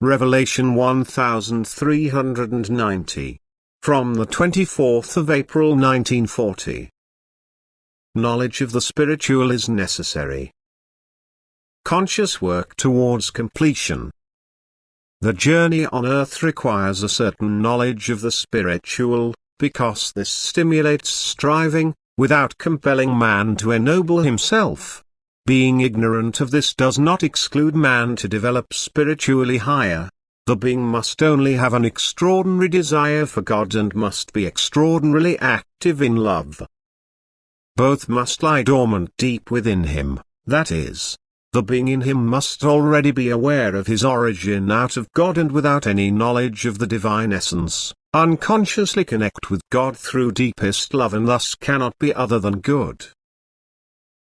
Revelation 1390. From the 24th of April 1940. Knowledge of the spiritual is necessary. Conscious work towards completion. The journey on earth requires a certain knowledge of the spiritual, because this stimulates striving, without compelling man to ennoble himself. Being ignorant of this does not exclude man to develop spiritually higher. The being must only have an extraordinary desire for God and must be extraordinarily active in love. Both must lie dormant deep within him, that is, the being in him must already be aware of his origin out of God and without any knowledge of the divine essence, unconsciously connect with God through deepest love and thus cannot be other than good.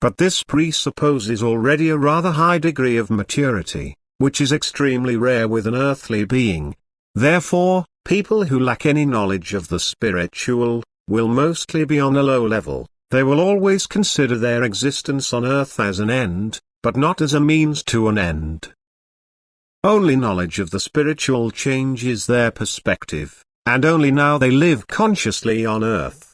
But this presupposes already a rather high degree of maturity, which is extremely rare with an earthly being. Therefore, people who lack any knowledge of the spiritual, will mostly be on a low level. They will always consider their existence on earth as an end, but not as a means to an end. Only knowledge of the spiritual changes their perspective, and only now they live consciously on earth.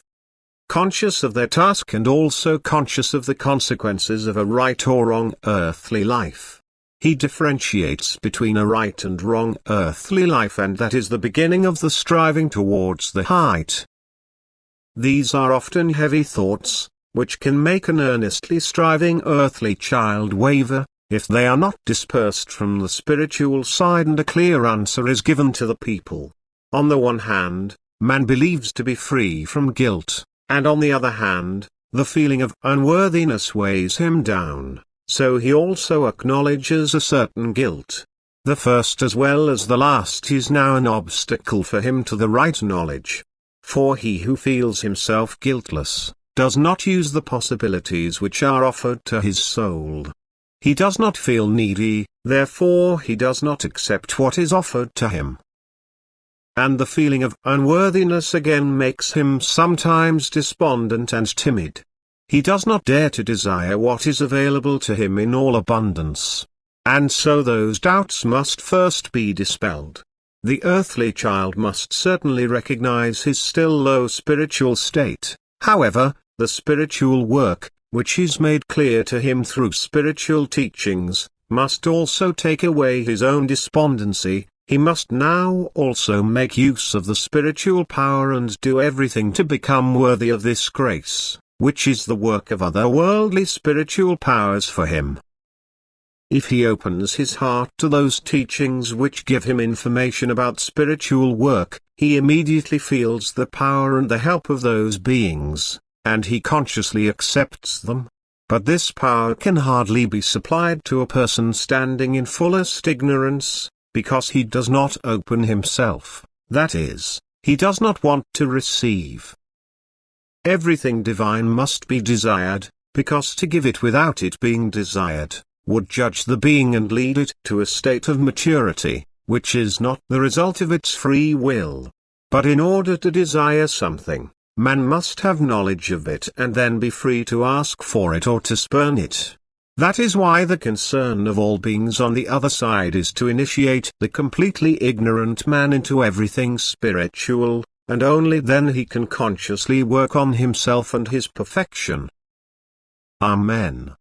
Conscious of their task and also conscious of the consequences of a right or wrong earthly life. He differentiates between a right and wrong earthly life, and that is the beginning of the striving towards the height. These are often heavy thoughts, which can make an earnestly striving earthly child waver, if they are not dispersed from the spiritual side and a clear answer is given to the people. On the one hand, man believes to be free from guilt, and on the other hand, the feeling of unworthiness weighs him down, so he also acknowledges a certain guilt. The first as well as the last is now an obstacle for him to the right knowledge. For he who feels himself guiltless, does not use the possibilities which are offered to his soul. He does not feel needy, therefore he does not accept what is offered to him. And the feeling of unworthiness again makes him sometimes despondent and timid. He does not dare to desire what is available to him in all abundance. And so those doubts must first be dispelled. The earthly child must certainly recognize his still low spiritual state. However, the spiritual work, which is made clear to him through spiritual teachings, must also take away his own despondency. He must now also make use of the spiritual power and do everything to become worthy of this grace, which is the work of otherworldly spiritual powers for him. If he opens his heart to those teachings which give him information about spiritual work, he immediately feels the power and the help of those beings, and he consciously accepts them. But this power can hardly be supplied to a person standing in fullest ignorance, because he does not open himself, that is, he does not want to receive. Everything divine must be desired, because to give it without it being desired, would judge the being and lead it to a state of maturity, which is not the result of its free will. But in order to desire something, man must have knowledge of it and then be free to ask for it or to spurn it. That is why the concern of all beings on the other side is to initiate the completely ignorant man into everything spiritual, and only then he can consciously work on himself and his perfection. Amen.